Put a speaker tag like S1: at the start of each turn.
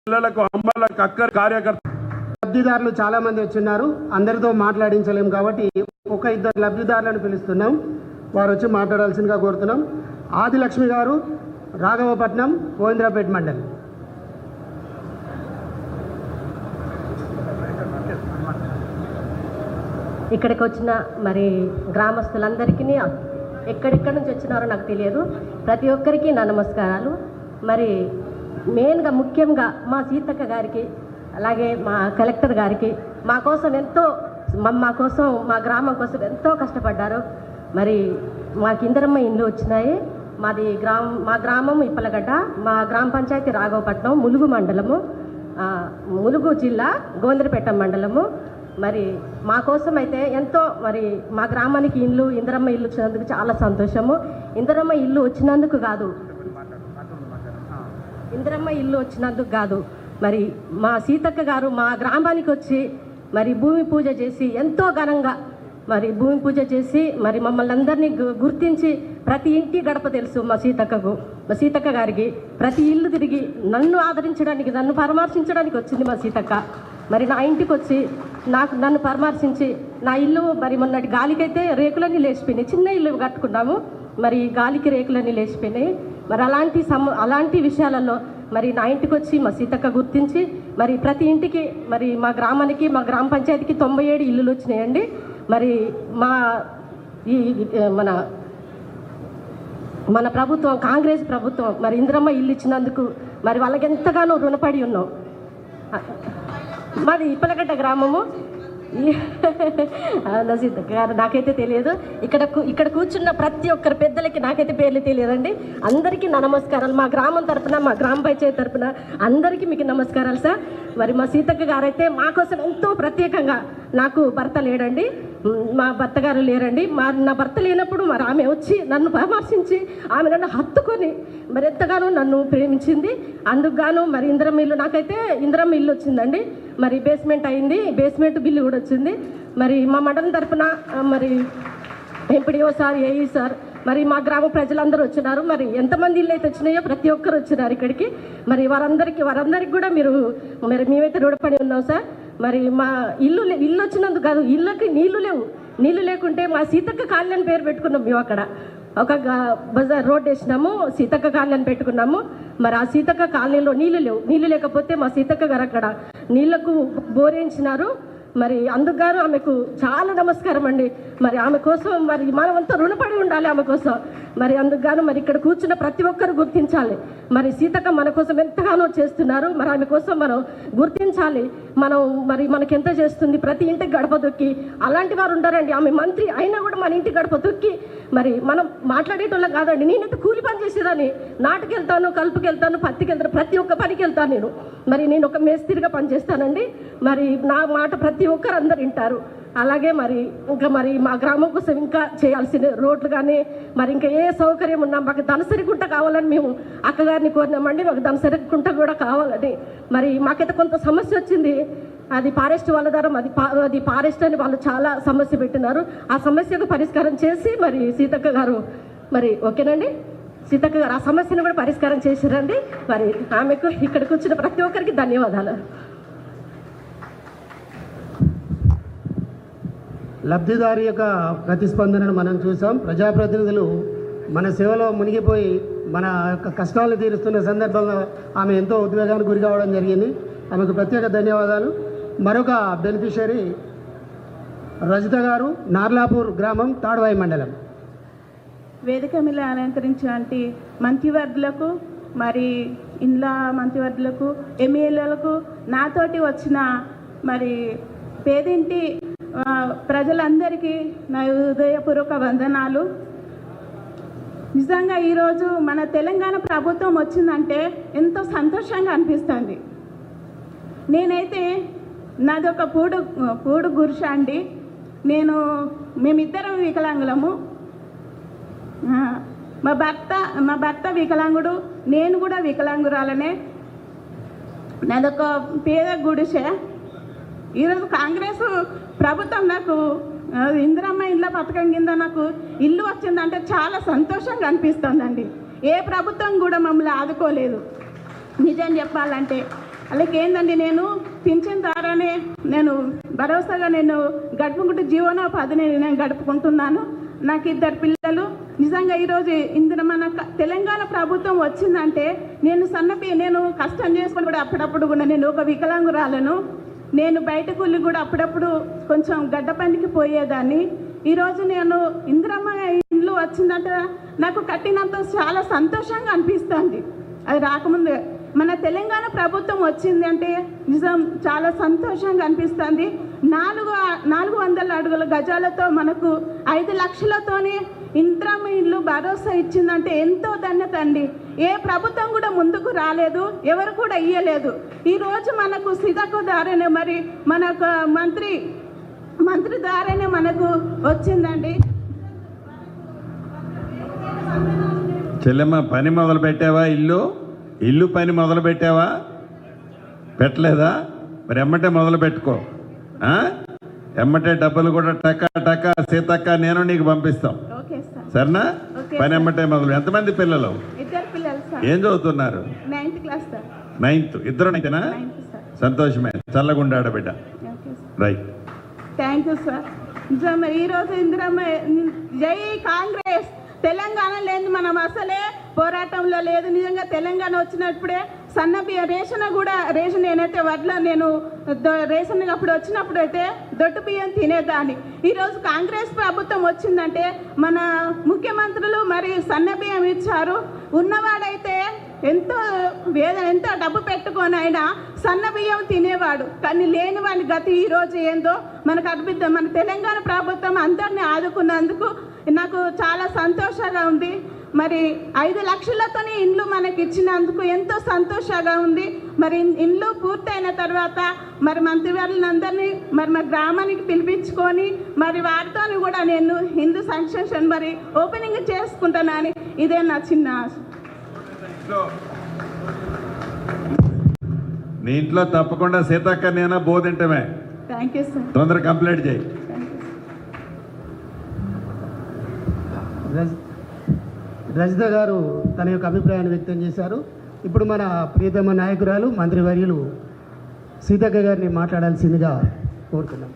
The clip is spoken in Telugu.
S1: పిల్లలకు అమ్మలకు అక్క కార్యకర్త
S2: లబ్ధిదారులు చాలా మంది వచ్చిన్నారు. అందరితో మాట్లాడించలేము కాబట్టి ఒక ఇద్దరు లబ్ధిదారులను పిలుస్తున్నాం. వారు వచ్చి మాట్లాడాల్సిందిగా కోరుతున్నాం. ఆదిలక్ష్మి గారు, రాఘవపట్నం, గోవిందరాపేట మండలి.
S3: ఇక్కడికి వచ్చిన మరి గ్రామస్తులందరికీ ఎక్కడెక్కడి నుంచి వచ్చినారో నాకు తెలియదు. ప్రతి ఒక్కరికి నా నమస్కారాలు. మరి మెయిన్గా ముఖ్యంగా మా సీతక్క గారికి, అలాగే మా కలెక్టర్ గారికి మా కోసం ఎంతో మా గ్రామం కోసం ఎంతో కష్టపడ్డారు. మరి మాకు ఇందిరమ్మ ఇండ్లు వచ్చినాయి. మా గ్రామం ఇప్పలగడ్డ, మా గ్రామ పంచాయతీ రాఘవపట్నం, ములుగు మండలము, ములుగు జిల్లా, గోవిందరాపేట మండలము. మరి మా కోసం అయితే ఎంతో మరి మా గ్రామానికి ఇందిరమ్మ ఇల్లు వచ్చినందుకు చాలా సంతోషము. ఇందిరమ్మ ఇల్లు వచ్చినందుకు కాదు, మరి మా సీతక్క గారు మా గ్రామానికి వచ్చి మరి భూమి పూజ చేసి ఎంతో ఘనంగా మరి భూమి పూజ చేసి మరి మమ్మల్ని అందరినీ గుర్తించి ప్రతి ఇంటి గడప తెలుసు మా సీతక్క గారికి. ప్రతి ఇల్లు తిరిగి నన్ను ఆదరించడానికి, నన్ను పరామర్శించడానికి వచ్చింది మా సీతక్క. మరి నా ఇంటికి వచ్చి నన్ను పరామర్శించి నా ఇల్లు మరి మొన్నటి గాలికైతే రేకులన్నీ లేచిపోయినాయి. చిన్న ఇల్లు కట్టుకున్నాము, మరి గాలికి రేకులన్నీ లేచిపోయినాయి. మరి అలాంటి విషయాలలో మరి నా ఇంటికి వచ్చి మా సీతక్క గుర్తించి మరి ప్రతి ఇంటికి మరి మా గ్రామానికి, మా గ్రామ పంచాయతీకి 97 ఇల్లులు వచ్చినాయండి. మరి మన ప్రభుత్వం, కాంగ్రెస్ ప్రభుత్వం మరి ఇందిరమ్మ ఇల్లు ఇచ్చినందుకు మరి వాళ్ళకి ఎంతగానో రుణపడి ఉన్నాం. మాది ఇప్పలగడ్డ గ్రామము. సీతక్క గారు నాకైతే తెలియదు. ఇక్కడ కూర్చున్న ప్రతి ఒక్కరి పెద్దలకి నాకైతే పేర్లు తెలియదండి. అందరికీ నా నమస్కారాలు. మా గ్రామం తరపున, మా గ్రామ పంచాయతీ తరపున అందరికీ మీకు నమస్కారాలు సార్. మరి మా సీతక్క గారైతే మా కోసం ఎంతో ప్రత్యేకంగా, నాకు భర్త లేడండి, మా భర్త గారు లేరండి. నా భర్త లేనప్పుడు మరి ఆమె వచ్చి నన్ను పరామర్శించి ఆమె నన్ను హత్తుకొని మరి ఎంతగానో నన్ను ప్రేమించింది. అందుకు గాను మరి ఇందిరమ్మ ఇల్లు, నాకైతే ఇందిరమ్మ ఇల్లు వచ్చిందండి. మరి బేస్మెంట్ అయింది, బేస్మెంట్ బిల్లు కూడా వచ్చింది. మరి మా మండలం తరఫున మరి ఎంపీడీఓ సార్, ఏఈ సార్, మరి మా గ్రామ ప్రజలందరూ వచ్చినారు. మరి ఎంతమంది ఇల్లు అయితే వచ్చినాయో ప్రతి ఒక్కరు వచ్చినారు ఇక్కడికి. మరి వారందరికి కూడా మేమైతే రుణపడి ఉన్నాం సార్. మరి మా ఇల్లు వచ్చినందుకు కాదు, ఇళ్ళకి నీళ్లు లేకుంటే మా సీతక్క కాలనీ అని పేరు పెట్టుకున్నాం. మేము అక్కడ ఒక బజార్ రోడ్ వేసినాము, సీతక్క కాలనీ అని పెట్టుకున్నాము. మరి ఆ సీతక్క కాలనీలో నీళ్లు లేకపోతే మా సీతక్క గారు అక్కడ నీళ్లకు బోరేయించినారు. మరి అందుకు గారు ఆమెకు చాలా నమస్కారం అండి. మరి ఆమె కోసం మరి మనమంతా రుణపడి ఉండాలి ఆమె కోసం. మరి అందుకు గాను మరి ఇక్కడ కూర్చున్న ప్రతి ఒక్కరు గుర్తించాలి. మరి సీతక్క మన కోసం ఎంతగానో చేస్తున్నారు. మరి ఆమె కోసం మనం గుర్తించాలి. మరి మనకెంత చేస్తుంది, ప్రతి ఇంటికి గడప తొక్కి అలాంటి వారు ఉంటారండి. ఆమె మంత్రి అయినా కూడా మన ఇంటికి గడప తొక్కి మరి మనం మాట్లాడేటోళ్ళం కాదండి. నేనైతే కూలి పని చేసేదాన్ని, నాటుకెళ్తాను, కలుపుకెళ్తాను, పత్తికి వెళ్తాను, ప్రతి ఒక్క పనికి వెళ్తాను నేను ఒక మేస్త్రిగా పనిచేస్తానండి. మరి నా మాట ప్రతి ఒక్కరు అందరు వింటారు. అలాగే మరి మా గ్రామం కోసం ఇంకా చేయాల్సిన రోడ్లు కానీ మరి ఇంకా ఏ సౌకర్యం ఉన్నా మాకు దనసరి గుంట కావాలని మేము అక్కగారిని కోరినామండి. మాకు దనసరి గుంట కూడా కావాలని. మరి మాకైతే కొంత సమస్య వచ్చింది. అది ఫారెస్ట్ వాళ్ళ ద్వారా అది ఫారెస్ట్ అని వాళ్ళు చాలా సమస్య పెట్టినారు. ఆ సమస్యకు పరిష్కారం చేసి మరి సీతక్క గారు మరి ఓకేనండి, సీతక్క గారు ఆ సమస్యను కూడా పరిష్కారం చేసిరండి. మరి ఆమెకు ఇక్కడికి వచ్చిన ప్రతి ఒక్కరికి ధన్యవాదాలు.
S2: లబ్ధిదారి యొక్క ప్రతిస్పందనను మనం చూసాం. ప్రజాప్రతినిధులు మన సేవలో మునిగిపోయి మన యొక్క కష్టాలు తీరుస్తున్న సందర్భంగా ఆమె ఎంతో ఉద్వేగానికి గురి కావడం జరిగింది. ఆమెకు ప్రత్యేక ధన్యవాదాలు. మరొక బెనిఫిషరీ రజిత గారు, నార్లాపూర్ గ్రామం, తాడ్వాయి మండలం.
S4: వేదిక మీద అలంకరించినటువంటి మంత్రివర్గులకు, మరి ఇండ్ల మంత్రివర్గులకు, ఎమ్మెల్యేలకు, నాతోటి వచ్చిన మరి పేదింటి ప్రజలందరికీ నా హృదయపూర్వక వందనాలు. నిజంగా ఈరోజు మన తెలంగాణ ప్రభుత్వం వచ్చిందంటే ఎంతో సంతోషంగా అనిపిస్తుంది. నేనైతే నాది ఒక పూడు గురుష అండి. మేమిద్దరం వికలాంగులము. మా భర్త వికలాంగుడు, నేను కూడా వికలాంగురాలనే. నాదొక పేద గుడిసె. ఈరోజు కాంగ్రెస్ ప్రభుత్వం నాకు ఇందిరమ్మ ఇళ్ళ పథకం కింద నాకు ఇల్లు వచ్చిందంటే చాలా సంతోషంగా అనిపిస్తుందండి. ఏ ప్రభుత్వం కూడా మమ్మల్ని ఆదుకోలేదు. నిజం చెప్పాలంటే అలాగే ఏంటండి, నేను పింఛన్ ద్వారానే నేను భరోసాగా నేను గడుపుకుంటూ జీవనోపాధిని నేను గడుపుకుంటున్నాను. నాకు 2 పిల్లలు. నిజంగా ఈరోజు ఇందులో మన తెలంగాణ ప్రభుత్వం వచ్చిందంటే నేను కష్టం చేసుకుని కూడా అప్పుడప్పుడు కూడా నేను ఒక వికలాంగురాలను. నేను బయటకు వెళ్ళి కూడా అప్పుడప్పుడు కొంచెం గడ్డ పనికి పోయేదాన్ని. ఈరోజు నేను ఇందిరమ్మ ఇల్లు వచ్చిందంటే నాకు కట్టినంత చాలా సంతోషంగా అనిపిస్తుంది. అది రాకముందే మన తెలంగాణ ప్రభుత్వం వచ్చింది అంటే నిజం చాలా సంతోషంగా అనిపిస్తుంది. 400 అడుగుల గజాలతో మనకు 5 లక్షలతోనే ఇందిరమ్మ ఇల్లు భరోసా ఇచ్చిందంటే ఎంతో ధన్యత అండి. ఏ ప్రభుత్వం కూడా ముందుకు రాలేదు, ఎవరు కూడా ఇయ్యలేదు. ఈరోజు మనకు సీతక్క ద్వారానే మరి మనకు మంత్రి ద్వారానే మనకు వచ్చిందండి.
S1: చెల్లెమ్మ పని మొదలు పెట్టావా? ఇల్లు పని మొదలు పెట్టావా? పెట్టలేదా? మరి ఎమ్మటే మొదలు పెట్టుకో. ఎమ్మటే డబ్బులు కూడా టకా సీతక్క నేను నీకు పంపిస్తాం.
S4: Okay sir.
S1: సరేనా?
S4: ఓకే
S1: పని ఎమ్మటే మొదలు. ఎంతమంది పిల్లలు?
S4: 2 పిల్లలు సార్.
S1: ఏం చదువుతున్నారు?
S4: 9th class sir.
S1: 9th. ఇద్దరు నైతేనా?
S4: 9th sir.
S1: సంతోషమే. చల్లగుండాడ బిడ్డ.
S4: Okay sir.
S1: Right.
S4: Thank you sir. నిజంగా ఈరోజు ఇందిరమ్మ జై కాంగ్రెస్. తెలంగాణ లేదు మనం అసలే పోరాటంలో లేదు. నిజంగా తెలంగాణ వచ్చినప్పుడే సన్నబియ్య రేషన్ నేనైతే నేను రేషన్ అప్పుడు వచ్చినప్పుడు అయితే దొడ్డు బియ్యం తినేదాన్ని. ఈరోజు కాంగ్రెస్ ప్రభుత్వం వచ్చిందంటే మన ముఖ్యమంత్రులు మరి సన్నబియ్యం ఇచ్చారు. ఉన్నవాడైతే ఎంతో డబ్బు పెట్టుకొని అయినా సన్న బియ్యం తినేవాడు. కానీ లేని వాడి గతి ఈరోజు ఏందో మనకు అనిపిద్దాం. మన తెలంగాణ ప్రభుత్వం అందరినీ ఆదుకున్నందుకు నాకు చాలా సంతోషంగా ఉంది. మరి 5 లక్షలతోనే ఇండ్లు మనకి ఇచ్చినందుకు ఎంతో సంతోషంగా ఉంది. మరి ఇండ్లు పూర్తయిన తర్వాత మరి మంత్రివర్యులందరినీ మరి మా గ్రామానికి పిలిపించుకొని మరి వారితో కూడా నేను హిందూ సంక్షేమం మరి ఓపెనింగ్ చేసుకుంటానని ఇదే నా చిన్న ఆశ.
S1: నీ ఇంట్లో తప్పకుండా సీతక్క నేనా బోధింటమే.
S4: Thank you sir.
S1: తొందరగా కంప్లీట్ చేయి.
S2: రజిత గారు తన యొక్క అభిప్రాయాన్ని వ్యక్తం చేశారు. ఇప్పుడు మన ప్రియతమ నాయకురాలు మంత్రివర్యులు సీతక్క గారిని మాట్లాడాల్సిందిగా కోరుతున్నాం.